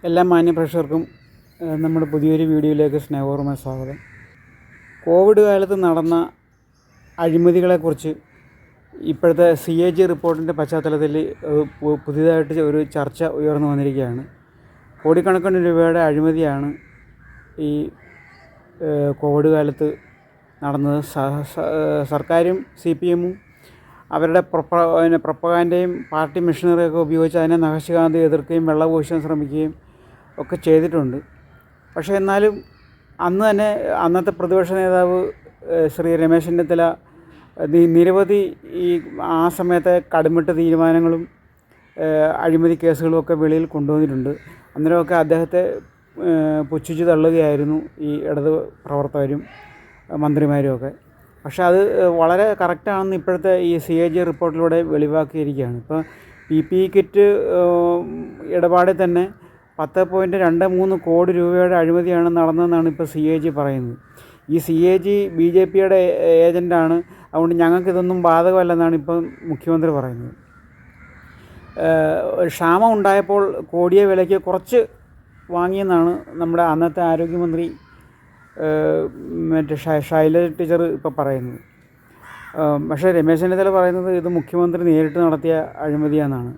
എല്ലാ മാന്യപ്രേക്ഷകർക്കും നമ്മുടെ പുതിയൊരു വീഡിയോയിലേക്ക് സ്നേഹപൂർവ്വമായ സ്വാഗതം. കോവിഡ് കാലത്ത് നടന്ന അഴിമതികളെക്കുറിച്ച് ഇപ്പോഴത്തെ CAG റിപ്പോർട്ടിൻ്റെ പശ്ചാത്തലത്തിൽ പുതിയതായിട്ട് ഒരു ചർച്ച ഉയർന്നു വന്നിരിക്കുകയാണ്. കോടിക്കണക്കിന് രൂപയുടെ അഴിമതിയാണ് ഈ കോവിഡ് കാലത്ത് നടന്നത്. സർക്കാരും CPM-ഉം അവരുടെ പ്രൊപ്പഗാൻഡയും പാർട്ടി മെഷീനറിയൊക്കെ ഉപയോഗിച്ച് അതിനെ നഖശികാന്തി എതിർക്കുകയും വെള്ളപൂശാൻ ശ്രമിക്കുകയും ഒക്കെ ചെയ്തിട്ടുണ്ട്. പക്ഷേ എന്നാലും അന്ന് തന്നെ അന്നത്തെ പ്രതിപക്ഷ നേതാവ് ശ്രീ രമേശ് ചെന്നിത്തല നിരവധി ആ സമയത്തെ കടുമിട്ട തീരുമാനങ്ങളും അഴിമതി കേസുകളും ഒക്കെ വെളിയിൽ കൊണ്ടുവന്നിട്ടുണ്ട്. അന്നേരമൊക്കെ അദ്ദേഹത്തെ പുച്ഛിച്ച് തള്ളുകയായിരുന്നു ഈ ഇടത് പ്രവർത്തകരും മന്ത്രിമാരും ഒക്കെ. പക്ഷേ അത് വളരെ കറക്റ്റാണെന്ന് ഇപ്പോഴത്തെ ഈ CAG റിപ്പോർട്ടിലൂടെ വെളിവാക്കിയിരിക്കുകയാണ്. ഇപ്പോൾ PPE കിറ്റ് ഇടപാടിൽ തന്നെ 10.23 കോടി രൂപയുടെ അഴിമതിയാണ് നടന്നതെന്നാണ് ഇപ്പോൾ CAG പറയുന്നത്. ഈ CAG BJPയുടെ ഏജൻ്റാണ്, അതുകൊണ്ട് ഞങ്ങൾക്കിതൊന്നും ബാധകമല്ലെന്നാണ് ഇപ്പം മുഖ്യമന്ത്രി പറയുന്നത്. ക്ഷാമം ഉണ്ടായപ്പോൾ കോടിയ വിലയ്ക്ക് കുറച്ച് വാങ്ങിയെന്നാണ് നമ്മുടെ അന്നത്തെ ആരോഗ്യമന്ത്രി ശൈലജ ടീച്ചർ ഇപ്പോൾ പറയുന്നത്. പക്ഷേ രമേശ് ചെന്നിത്തല പറയുന്നത് ഇത് മുഖ്യമന്ത്രി നേരിട്ട് നടത്തിയ അഴിമതിയാണെന്നാണ്.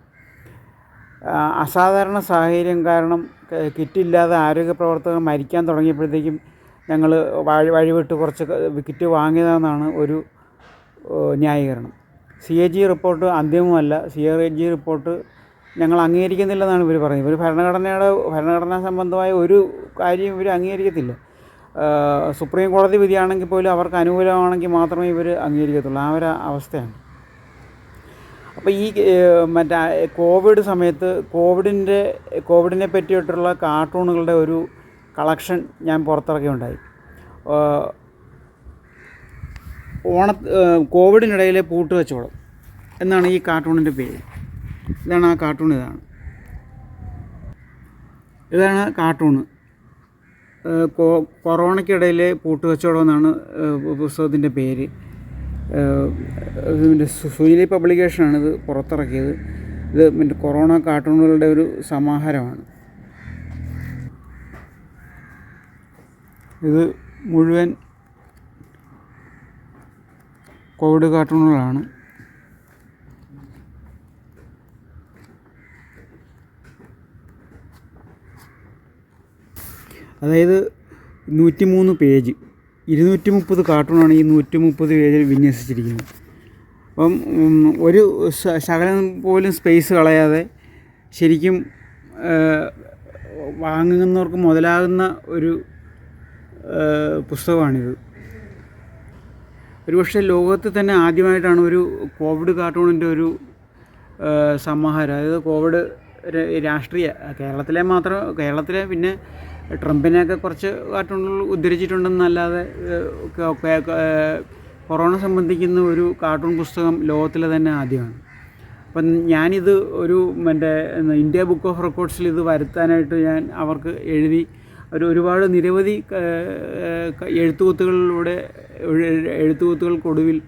അസാധാരണ സാഹചര്യം കാരണം കിറ്റില്ലാതെ ആരോഗ്യ പ്രവർത്തകർ മരിക്കാൻ തുടങ്ങിയപ്പോഴത്തേക്കും ഞങ്ങൾ വഴിവിട്ട് കുറച്ച് കിറ്റ് വാങ്ങിയതെന്നാണ് ഒരു ന്യായീകരണം. CAG റിപ്പോർട്ട് അന്തിമമല്ല. CAG റിപ്പോർട്ട് ഞങ്ങൾ അംഗീകരിക്കുന്നില്ലെന്നാണ് ഇവർ പറയുന്നത്. ഇവർ ഭരണഘടനാ സംബന്ധമായ ഒരു കാര്യം ഇവർ അംഗീകരിക്കത്തില്ല. സുപ്രീം കോടതി വിധിയാണെങ്കിൽ പോലും അവർക്ക് അനുകൂലമാണെങ്കിൽ മാത്രമേ ഇവർ അംഗീകരിക്കത്തുള്ളൂ. ആ ഒരു അവസ്ഥയാണ്. അപ്പോൾ ഈ കോവിഡ് സമയത്ത് കോവിഡിനെ പറ്റിയിട്ടുള്ള കാർട്ടൂണുകളുടെ ഒരു കളക്ഷൻ ഞാൻ പുറത്തിറക്കുകയുണ്ടായി. കോവിഡിനിടയിലെ പൂട്ടുകച്ചവടം എന്നാണ് ഈ കാർട്ടൂണിൻ്റെ പേര്. ഇതാണ് ആ കാർട്ടൂൺ. ഇതാണ് കാർട്ടൂണ്. കൊറോണയ്ക്കിടയിലെ പൂട്ടുകച്ചവടം എന്നാണ് പുസ്തകത്തിൻ്റെ പേര്. സുയിലി പബ്ലിക്കേഷനാണ് ഇത് പുറത്തിറക്കിയത്. ഇത് കൊറോണ കാർട്ടൂണുകളുടെ ഒരു സമാഹാരമാണ്. ഇത് മുഴുവൻ കോവിഡ് കാർട്ടൂണുകളാണ്. അതായത് 103 പേജ്, 230 കാർട്ടൂണാണ് ഈ 130 പേജിൽ വിന്യസിച്ചിരിക്കുന്നത്. അപ്പം ഒരു ശകലം പോലും സ്പേസ് കളയാതെ ശരിക്കും വാങ്ങുന്നവർക്ക് മുതലാകുന്ന ഒരു പുസ്തകമാണിത്. ഒരുപക്ഷെ ലോകത്തിൽ തന്നെ ആദ്യമായിട്ടാണ് ഒരു കോവിഡ് കാർട്ടൂണിൻ്റെ ഒരു സമാഹാരം. അതായത് കോവിഡ് രാഷ്ട്രീയ കേരളത്തിലെ പിന്നെ ട്രംപിനെയൊക്കെ കുറച്ച് കാർട്ടൂണുകൾ ഉദ്ധരിച്ചിട്ടുണ്ടെന്നല്ലാതെ കൊറോണ സംബന്ധിക്കുന്ന ഒരു കാർട്ടൂൺ പുസ്തകം ലോകത്തിലെ തന്നെ ആദ്യമാണ്. അപ്പം ഞാനിത് ഒരു ഇന്ത്യ ബുക്ക് ഓഫ് റെക്കോർഡ്സിൽ ഇത് വരുത്താനായിട്ട് ഞാൻ അവർക്ക് എഴുതി ഒരുപാട് നിരവധി എഴുത്തുകുത്തുകൾക്കൊടുവിൽ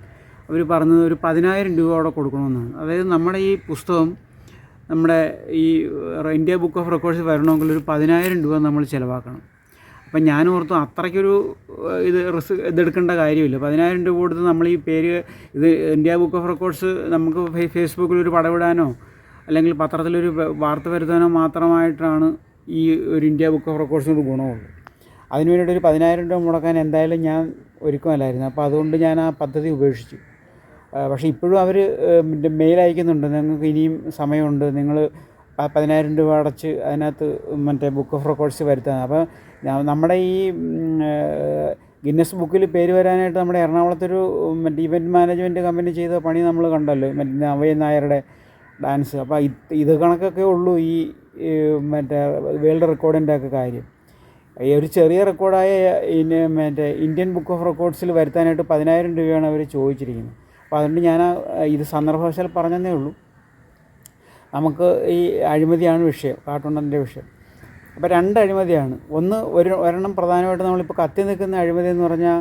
അവർ പറഞ്ഞത് ഒരു 10,000 രൂപ അവിടെ കൊടുക്കണമെന്നാണ്. അതായത് നമ്മുടെ ഈ പുസ്തകം നമ്മുടെ ഈ ഇന്ത്യ ബുക്ക് ഓഫ് റെക്കോർഡ്സ് വരണമെങ്കിൽ ഒരു 10,000 രൂപ നമ്മൾ ചിലവാക്കണം. അപ്പം ഞാൻ ഓർത്തു അത്രയ്ക്കൊരു ഇതെടുക്കേണ്ട കാര്യമില്ല. 10,000 രൂപ കൊടുത്ത് നമ്മൾ ഈ പേര് ഇത് ഇന്ത്യ ബുക്ക് ഓഫ് റെക്കോർഡ്സ് നമുക്ക് ഫേസ്ബുക്കിലൊരു പടവിടാനോ അല്ലെങ്കിൽ പത്രത്തിലൊരു വാർത്ത വരുത്താനോ മാത്രമായിട്ടാണ് ഈ ഒരു ഇന്ത്യ ബുക്ക് ഓഫ് റെക്കോർഡ്സിനൊരു ഗുണമുള്ളൂ. അതിന് വേണ്ടിയിട്ട് ഒരു 10,000 രൂപ മുടക്കാൻ എന്തായാലും ഞാൻ ഒരുക്കമല്ലായിരുന്നു. അപ്പോൾ അതുകൊണ്ട് ഞാൻ ആ പദ്ധതി ഉപേക്ഷിച്ചു. പക്ഷേ ഇപ്പോഴും അവർ മെയിൽ അയക്കുന്നുണ്ട്, നിങ്ങൾക്ക് ഇനിയും സമയമുണ്ട്, നിങ്ങൾ 10,000 രൂപ അടച്ച് അതിനകത്ത് ബുക്ക് ഓഫ് റെക്കോർഡ്സ് വരുത്താൻ. അപ്പോൾ നമ്മുടെ ഈ ഗിന്നസ് ബുക്കിൽ പേര് വരാനായിട്ട് നമ്മുടെ എറണാകുളത്തൊരു ഇവൻറ്റ് മാനേജ്മെൻറ്റ് കമ്പനി ചെയ്ത പണി നമ്മൾ കണ്ടല്ലോ, നവ്യ നായരുടെ ഡാൻസ്. അപ്പോൾ ഇത് കണക്കൊക്കെ ഉള്ളൂ ഈ വേൾഡ് റെക്കോർഡിൻ്റെ ഒക്കെ കാര്യം. ഒരു ചെറിയ റെക്കോർഡായ ഇന്ത്യൻ ബുക്ക് ഓഫ് റെക്കോർഡ്സിൽ വരുത്താനായിട്ട് 10,000 രൂപയാണ് അവർ ചോദിച്ചിരിക്കുന്നത്. അപ്പോൾ അതുകൊണ്ട് ഞാൻ ഇത് സന്ദർഭവശാൽ പറഞ്ഞതേ ഉള്ളൂ. നമുക്ക് ഈ അഴിമതിയാണ് വിഷയം, കാർട്ടൂണിൻ്റെ വിഷയം. അപ്പോൾ 2 അഴിമതിയാണ്. ഒരെണ്ണം പ്രധാനമായിട്ട് നമ്മളിപ്പോൾ കത്തി നിൽക്കുന്ന അഴിമതി എന്ന് പറഞ്ഞാൽ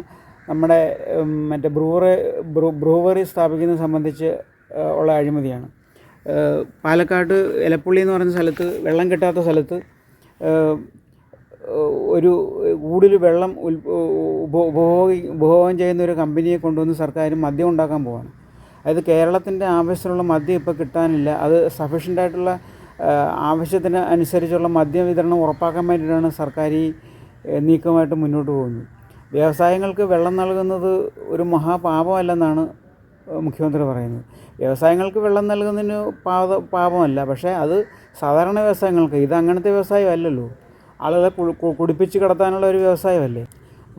നമ്മുടെ ബ്രൂവറി സ്ഥാപിക്കുന്നത് സംബന്ധിച്ച് ഉള്ള അഴിമതിയാണ്. പാലക്കാട് എലപ്പുള്ളി എന്ന് പറയുന്ന സ്ഥലത്ത് വെള്ളം കിട്ടാത്ത സ്ഥലത്ത് ഒരു കൂടുതൽ വെള്ളം ഉപഭോഗം ചെയ്യുന്ന ഒരു കമ്പനിയെ കൊണ്ടുവന്ന് സർക്കാർ മദ്യം ഉണ്ടാക്കാൻ പോവാണ്. അതായത് കേരളത്തിൻ്റെ ആവശ്യത്തിനുള്ള മദ്യം ഇപ്പോൾ കിട്ടാനില്ല. അത് സഫീഷ്യൻ്റായിട്ടുള്ള ആവശ്യത്തിന് അനുസരിച്ചുള്ള മദ്യ വിതരണം ഉറപ്പാക്കാൻ വേണ്ടിയിട്ടാണ് സർക്കാർ ഈ നീക്കമായിട്ട് മുന്നോട്ട് പോകുന്നത്. വ്യവസായങ്ങൾക്ക് വെള്ളം നൽകുന്നത് ഒരു മഹാപാപമല്ലെന്നാണ് മുഖ്യമന്ത്രി പറയുന്നത്. വ്യവസായങ്ങൾക്ക് വെള്ളം നൽകുന്നതിന് പാപമല്ല, പക്ഷേ അത് സാധാരണ വ്യവസായങ്ങൾക്ക്. ഇത് അങ്ങനത്തെ വ്യവസായം അല്ലല്ലോ, ആളുകളെ കുടിപ്പിച്ച് കിടത്താനുള്ള ഒരു വ്യവസായമല്ലേ.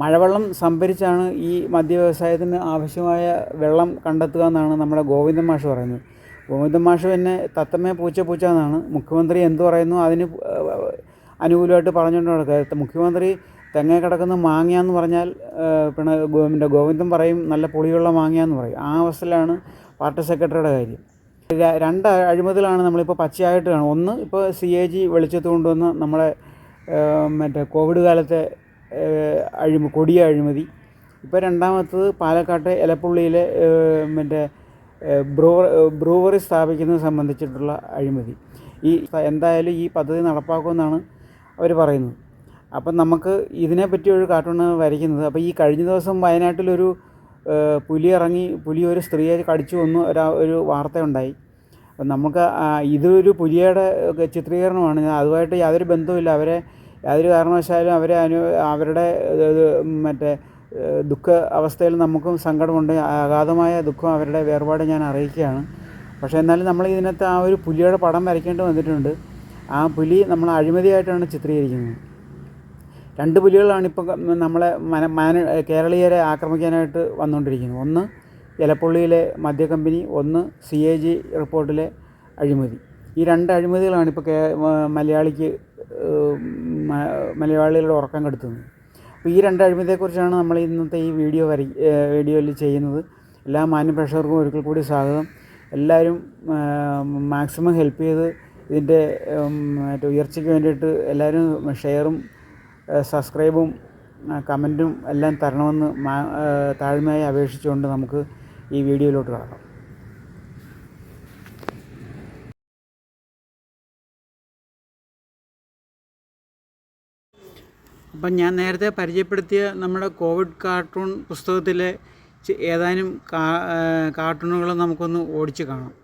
മഴവെള്ളം സംഭരിച്ചാണ് ഈ മദ്യ വ്യവസായത്തിന് ആവശ്യമായ വെള്ളം കണ്ടെത്തുക എന്നാണ് നമ്മുടെ ഗോവിന്ദൻ മാഷ് പറയുന്നത്. ഗോവിന്ദൻ മാഷ് പിന്നെ തത്തമ്മേ പൂച്ച എന്നാണ്. മുഖ്യമന്ത്രി എന്ത് പറയുന്നു അതിന് അനുകൂലമായിട്ട് പറഞ്ഞുകൊണ്ട് നടക്കുക. മുഖ്യമന്ത്രി തെങ്ങേ കിടക്കുന്ന മാങ്ങയാന്ന് പറഞ്ഞാൽ പിന്നെ ഗോവിന്ദൻ പറയും നല്ല പുളിയുള്ള മാങ്ങയാന്ന് പറയും. ആ അവസ്ഥയിലാണ് പാർട്ടി സെക്രട്ടറിയുടെ കാര്യം. രണ്ട് അഴിമതികളാണ് നമ്മളിപ്പോൾ പച്ചയായിട്ട് കാണും. ഒന്ന്, ഇപ്പോൾ CAG വെളിച്ചത്ത് കൊണ്ടുവന്ന് നമ്മളെ കോവിഡ് കാലത്തെ കൊടിയ അഴിമതി. ഇപ്പോൾ രണ്ടാമത്തത് പാലക്കാട്ടെ എലപ്പുള്ളിയിലെ ബ്രൂവറി സ്ഥാപിക്കുന്നത് സംബന്ധിച്ചിട്ടുള്ള അഴിമതി. എന്തായാലും ഈ പദ്ധതി നടപ്പാക്കുമെന്നാണ് അവർ പറയുന്നത്. അപ്പം നമുക്ക് ഇതിനെപ്പറ്റി ഒരു കാർട്ടൂണാണ് വരയ്ക്കുന്നത്. അപ്പോൾ ഈ കഴിഞ്ഞ ദിവസം വയനാട്ടിലൊരു പുലി ഒരു സ്ത്രീയെ കടിച്ചു കൊന്നു ഒരു വാർത്തയുണ്ടായി. അപ്പം നമുക്ക് ഇതൊരു പുലിയുടെ ചിത്രീകരണമാണ്. അതുമായിട്ട് യാതൊരു ബന്ധവുമില്ല. അവരെ യാതൊരു കാരണവശാലും അവരുടെ ദുഃഖ അവസ്ഥയിൽ നമുക്കും സങ്കടമുണ്ട്. അഗാധമായ ദുഃഖം, അവരുടെ വേർപാട് ഞാൻ അറിയിക്കുകയാണ്. പക്ഷേ എന്നാലും നമ്മൾ ഇതിനകത്ത് ആ ഒരു പുലിയുടെ പടം വരയ്ക്കേണ്ടി വന്നിട്ടുണ്ട്. ആ പുലി നമ്മൾ അഴിമതിയായിട്ടാണ് ചിത്രീകരിക്കുന്നത്. 2 പുലികളാണ് ഇപ്പോൾ നമ്മളെ കേരളീയരെ ആക്രമിക്കാനായിട്ട് വന്നുകൊണ്ടിരിക്കുന്നത്. ഒന്ന് എലപ്പുള്ളിയിലെ മദ്യ കമ്പനി, ഒന്ന് CAG റിപ്പോർട്ടിലെ അഴിമതി. ഈ 2 അഴിമതികളാണ് ഇപ്പോൾ മലയാളികളുടെ ഉറക്കം കെടുത്തുന്നത്. അപ്പോൾ ഈ 2 അഴിമതിയെക്കുറിച്ചാണ് നമ്മൾ ഇന്നത്തെ ഈ വീഡിയോയിൽ ചെയ്യുന്നത്. എല്ലാ മാന്യപ്രേക്ഷകർക്കും ഒരിക്കൽ കൂടി സ്വാഗതം. എല്ലാവരും മാക്സിമം ഹെൽപ്പ് ചെയ്ത് ഇതിൻ്റെ ഉയർച്ചയ്ക്ക് വേണ്ടിയിട്ട് എല്ലാവരും ഷെയറും സബ്സ്ക്രൈബും കമൻറ്റും എല്ലാം തരണമെന്ന് താഴ്മയായി അപേക്ഷിച്ചുകൊണ്ട് നമുക്ക് ഈ വീഡിയോയിലോട്ട് കടക്കാം. അപ്പം ഞാൻ നേരത്തെ പരിചയപ്പെടുത്തിയ നമ്മുടെ കോവിഡ് കാർട്ടൂൺ പുസ്തകത്തിലെ ഏതാനും കാർട്ടൂണുകൾ നമുക്കൊന്ന് ഓടിച്ച് കാണാം.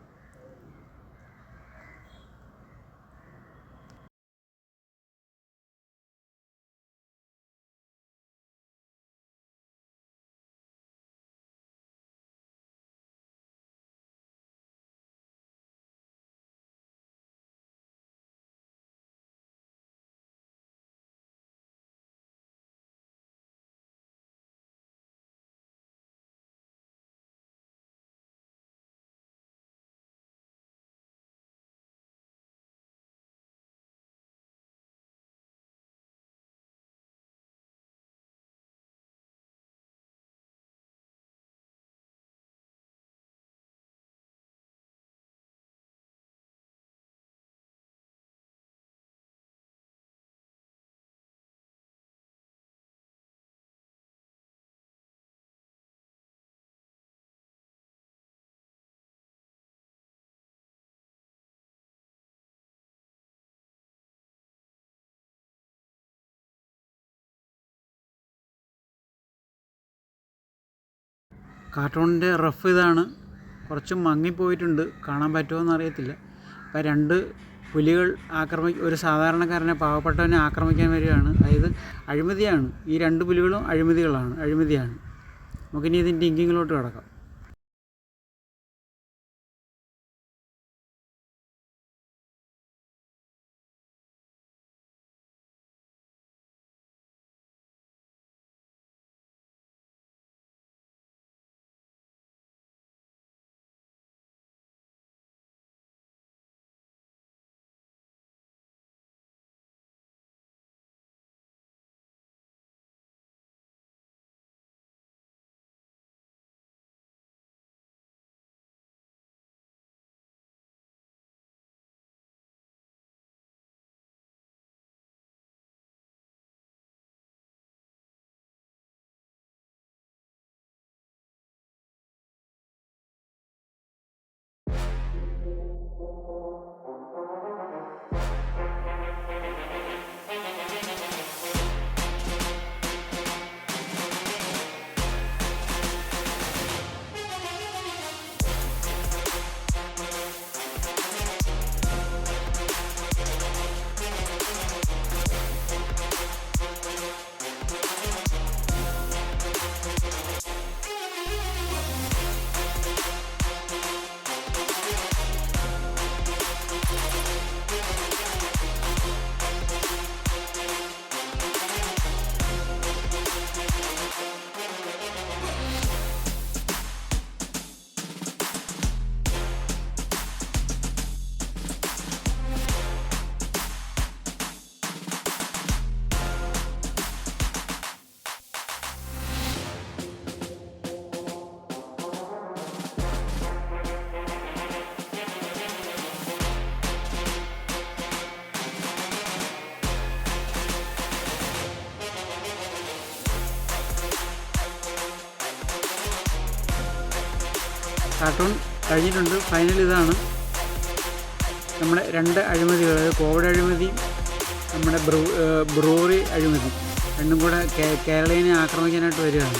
കാർട്ടൂണിൻ്റെ റഫ് ഇതാണ്. കുറച്ച് മങ്ങിപ്പോയിട്ടുണ്ട്, കാണാൻ പറ്റുമോ എന്നറിയത്തില്ല. അപ്പോൾ 2 പുലികൾ ഒരു സാധാരണക്കാരനെ, പാവപ്പെട്ടവനെ ആക്രമിക്കാൻ വരികയാണ്. അതായത് അഴിമതിയാണ്. ഈ 2 പുലികളും അഴിമതിയാണ്. നമുക്കിനി ഇതിൻ്റെ ഇങ്കിങ്ങിലോട്ട് കിടക്കാം. കാർട്ടൂൺ കഴിഞ്ഞിട്ടുണ്ട്. ഫൈനൽ ഇതാണ് നമ്മുടെ 2 അഴിമതികൾ, അതായത് കോവിഡ് അഴിമതി, നമ്മുടെ ബ്രൂവറി അഴിമതി, രണ്ടും കൂടെ കേരളീയനെ ആക്രമിക്കാനായിട്ട് വരികയാണ്.